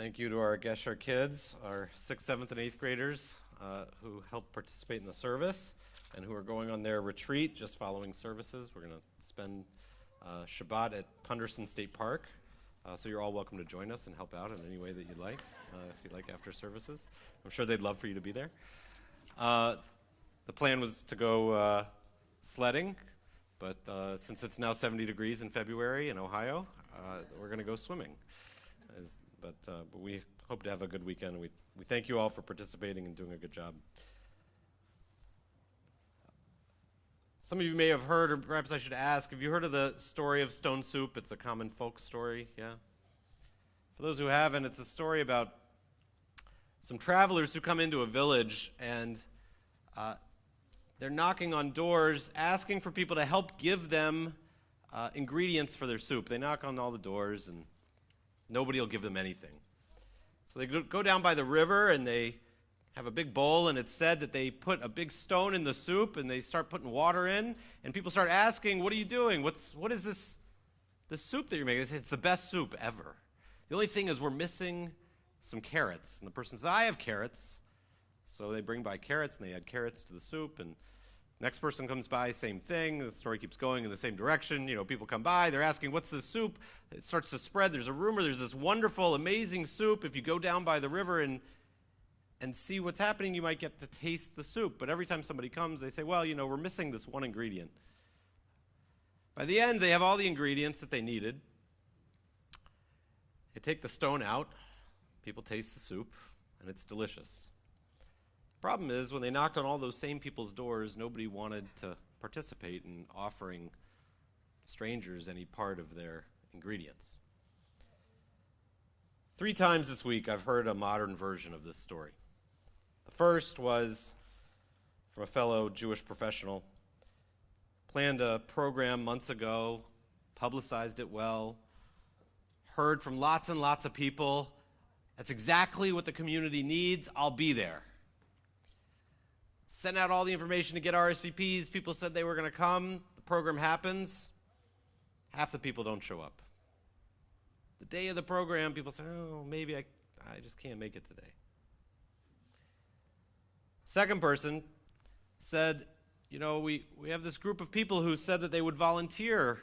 Thank you to our Gesher kids, our 6th, 7th, and 8th graders who helped participate in the service and who are going on their retreat just following services. We're going to spend Shabbat at Punderson State Park. So you're all welcome to join us and help out in any way that you'd like, if you'd like after services. I'm sure they'd love for you to be there. The plan was to go sledding, but since it's now 70 degrees in February in Ohio, we're going to go swimming. But we hope to have a good weekend. We thank you all for participating and doing a good job. Some of you may have heard, or perhaps I should ask, have you heard of the story of stone soup? It's a common folk story, yeah? For those who haven't, it's a story about some travelers who come into a village and they're knocking on doors, asking for people to help give them ingredients for their soup. They knock on all the doors and nobody will give them anything. So they go down by the river and they have a big bowl, and it's said that they put a big stone in the soup and they start putting water in, and people start asking, what are you doing? What is this soup that you're making? They say, it's the best soup ever. The only thing is we're missing some carrots. And the person says, I have carrots. So they bring by carrots and they add carrots to the soup, and next person comes by, same thing. The story keeps going in the same direction. People come by, they're asking, what's this soup? It starts to spread. There's a rumor there's this wonderful, amazing soup. If you go down by the river and see what's happening, you might get to taste the soup. But every time somebody comes, they say, well, we're missing this one ingredient. By the end, they have all the ingredients that they needed. They take the stone out. People taste the soup, and it's delicious. Problem is, when they knocked on all those same people's doors, nobody wanted to participate in offering strangers any part of their ingredients. 3 times this week, I've heard a modern version of this story. The first was from a fellow Jewish professional. Planned a program months ago, publicized it well, heard from lots and lots of people. That's exactly what the community needs. I'll be there. Sent out all the information to get RSVPs. People said they were going to come. The program happens. Half the people don't show up. The day of the program, people say, oh, maybe I just can't make it today. Second person said, we have this group of people who said that they would volunteer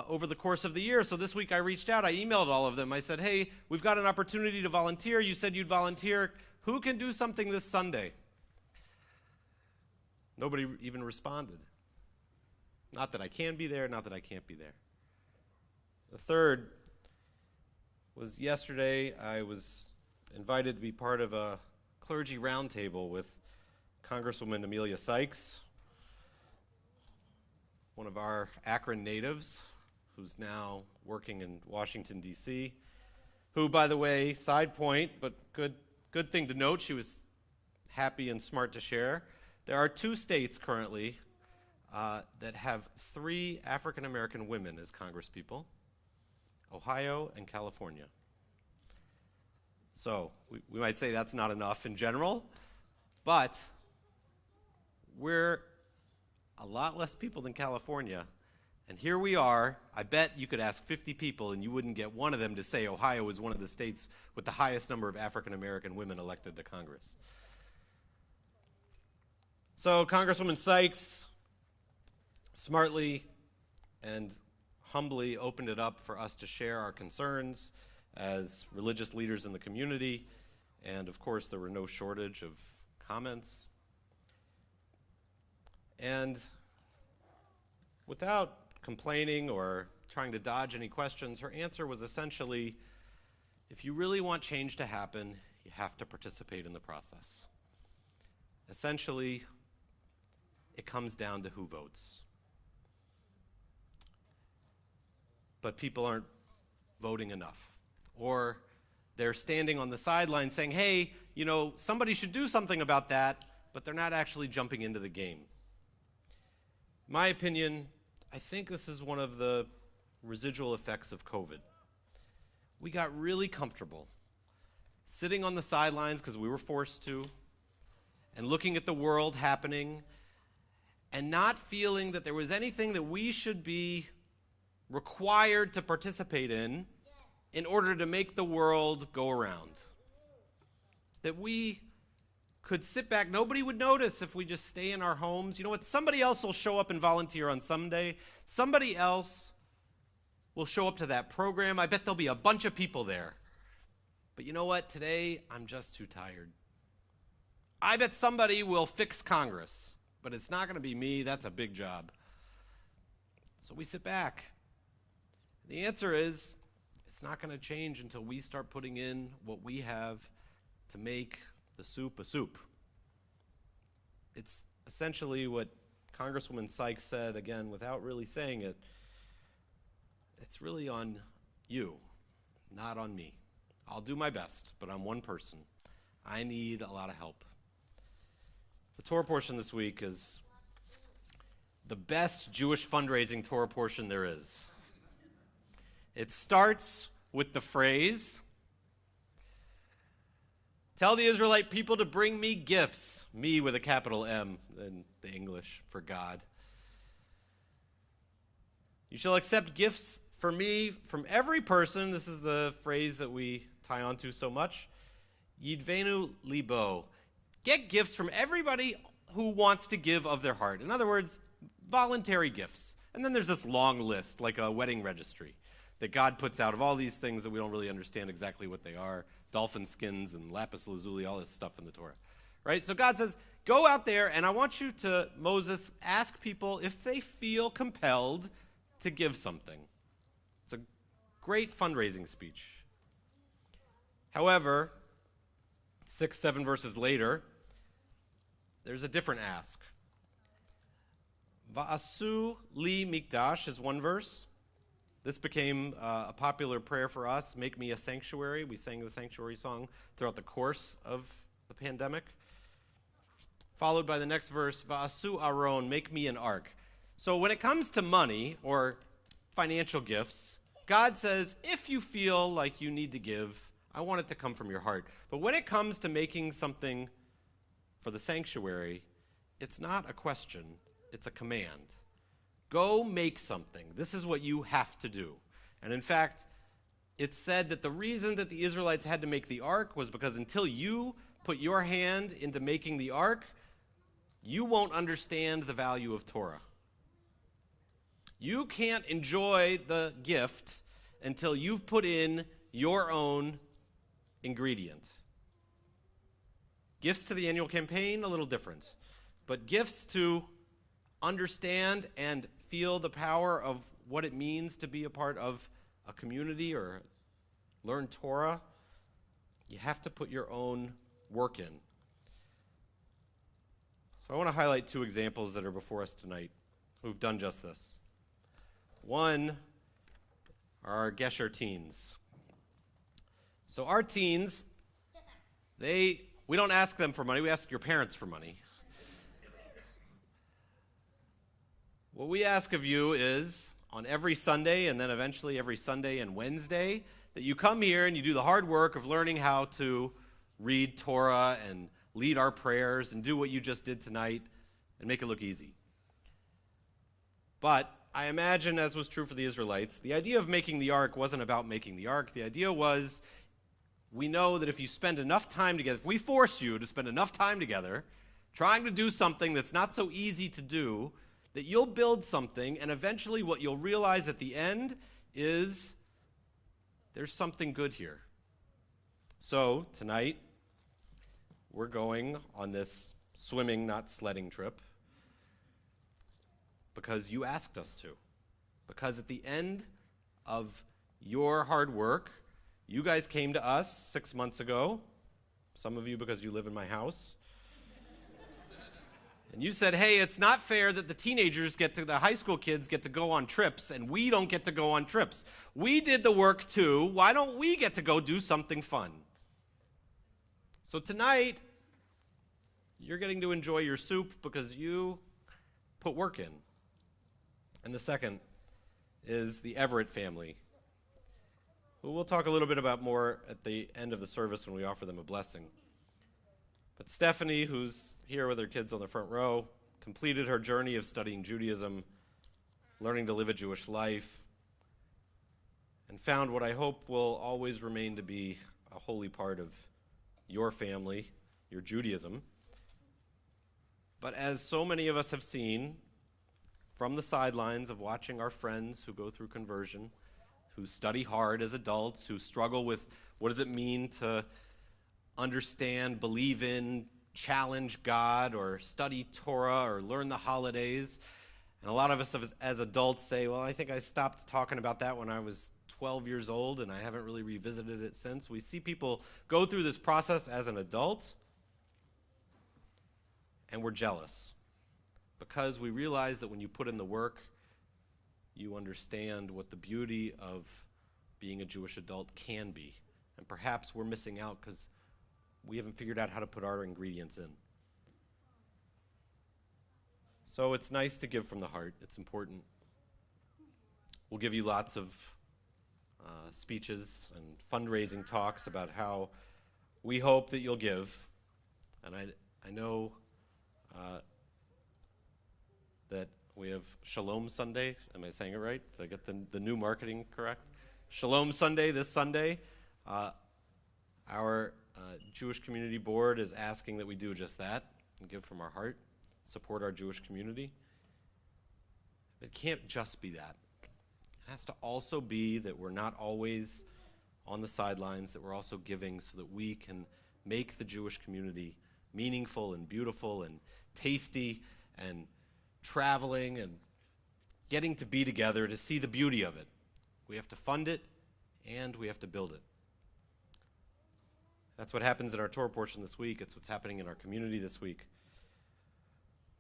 over the course of the year. So this week I reached out. I emailed all of them. I said, hey, we've got an opportunity to volunteer. You said you'd volunteer. Who can do something this Sunday? Nobody even responded. Not that I can be there, not that I can't be there. The third was yesterday. I was invited to be part of a clergy roundtable with Congresswoman Amelia Sykes, one of our Akron natives, who's now working in Washington, D.C., who, by the way, side point, but good thing to note, she was happy and smart to share. There are 2 states currently that have 3 African-American women as congresspeople, Ohio and California. So we might say that's not enough in general, but we're a lot less people than California. And here we are. I bet you could ask 50 people and you wouldn't get one of them to say Ohio is one of the states with the highest number of African-American women elected to Congress. So Congresswoman Sykes smartly and humbly opened it up for us to share our concerns as religious leaders in the community. And of course, there were no shortage of comments. And without complaining or trying to dodge any questions, her answer was essentially, if you really want change to happen, you have to participate in the process. Essentially, it comes down to who votes. But people aren't voting enough. Or they're standing on the sidelines saying, hey, somebody should do something about that, but they're not actually jumping into the game. In my opinion, I think this is one of the residual effects of COVID. We got really comfortable sitting on the sidelines because we were forced to, and looking at the world happening, and not feeling that there was anything that we should be required to participate in in order to make the world go around. That we could sit back. Nobody would notice if we just stay in our homes. You know what? Somebody else will show up and volunteer on Sunday. Somebody else will show up to that program. I bet there'll be a bunch of people there. But you know what? Today, I'm just too tired. I bet somebody will fix Congress, but it's not going to be me. That's a big job. So we sit back. The answer is, it's not going to change until we start putting in what we have to make the soup a soup. It's essentially what Congresswoman Sykes said, again, without really saying it. It's really on you, not on me. I'll do my best, but I'm one person. I need a lot of help. The Torah portion this week is the best Jewish fundraising Torah portion there is. It starts with the phrase, "Tell the Israelite people to bring me gifts," me with a capital M in the English for God. "You shall accept gifts for me from every person," this is the phrase that we tie onto so much, "Yidvenu libo." Get gifts from everybody who wants to give of their heart. In other words, voluntary gifts. And then there's this long list, like a wedding registry, that God puts out of all these things that we don't really understand exactly what they are. Dolphin skins and lapis lazuli, all this stuff in the Torah. Right? So God says, go out there, and I want you to, Moses, ask people if they feel compelled to give something. It's a great fundraising speech. However, 6-7 verses later, there's a different ask. Va'asu li mikdash is one verse. This became a popular prayer for us, "Make me a sanctuary." We sang the sanctuary song throughout the course of the pandemic. Followed by the next verse, "Va'asu aron," make me an ark. So when it comes to money or financial gifts, God says, if you feel like you need to give, I want it to come from your heart. But when it comes to making something for the sanctuary, it's not a question, it's a command. Go make something. This is what you have to do. And in fact, it's said that the reason that the Israelites had to make the ark was because until you put your hand into making the ark, you won't understand the value of Torah. You can't enjoy the gift until you've put in your own ingredient. Gifts to the annual campaign, a little different. But gifts to understand and feel the power of what it means to be a part of a community or learn Torah, you have to put your own work in. So I want to highlight two examples that are before us tonight who've done just this. One are our Gesher teens. So our teens, we don't ask them for money, we ask your parents for money. What we ask of you is, on every Sunday, and then eventually every Sunday and Wednesday, that you come here and you do the hard work of learning how to read Torah and lead our prayers and do what you just did tonight and make it look easy. But I imagine, as was true for the Israelites, the idea of making the ark wasn't about making the ark. The idea was, we know that if you spend enough time together, if we force you to spend enough time together, trying to do something that's not so easy to do, that you'll build something, and eventually what you'll realize at the end is there's something good here. So tonight, we're going on this swimming, not sledding trip because you asked us to. Because at the end of your hard work, you guys came to us 6 months ago, some of you because you live in my house, and you said, hey, it's not fair that the high school kids get to go on trips and we don't get to go on trips. We did the work too. Why don't we get to go do something fun? So tonight, you're getting to enjoy your soup because you put work in. And the second is the Everett family, who we'll talk a little bit about more at the end of the service when we offer them a blessing. But Stephanie, who's here with her kids on the front row, completed her journey of studying Judaism, learning to live a Jewish life, and found what I hope will always remain to be a holy part of your family, your Judaism. But as so many of us have seen from the sidelines of watching our friends who go through conversion, who study hard as adults, who struggle with what does it mean to understand, believe in, challenge God, or study Torah, or learn the holidays. And a lot of us as adults say, well, I think I stopped talking about that when I was 12 years old, and I haven't really revisited it since. We see people go through this process as an adult, and we're jealous because we realize that when you put in the work, you understand what the beauty of being a Jewish adult can be. And perhaps we're missing out because we haven't figured out how to put our ingredients in. So it's nice to give from the heart. It's important. We'll give you lots of speeches and fundraising talks about how we hope that you'll give. And I know that we have Shalom Sunday. Am I saying it right? Did I get the new marketing correct? Shalom Sunday this Sunday. Our Jewish Community Board is asking that we do just that and give from our heart, support our Jewish community. It can't just be that. It has to also be that we're not always on the sidelines, that we're also giving so that we can make the Jewish community meaningful and beautiful and tasty and traveling and getting to be together to see the beauty of it. We have to fund it and we have to build it. That's what happens in our Torah portion this week. It's what's happening in our community this week.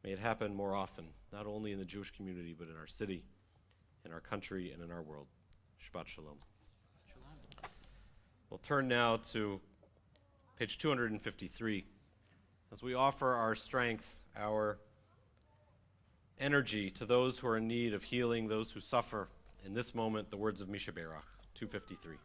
May it happen more often, not only in the Jewish community, but in our city, in our country, and in our world. Shabbat Shalom. We'll turn now to page 253 as we offer our strength, our energy to those who are in need of healing, those who suffer. In this moment, the words of Misha Berach, 253.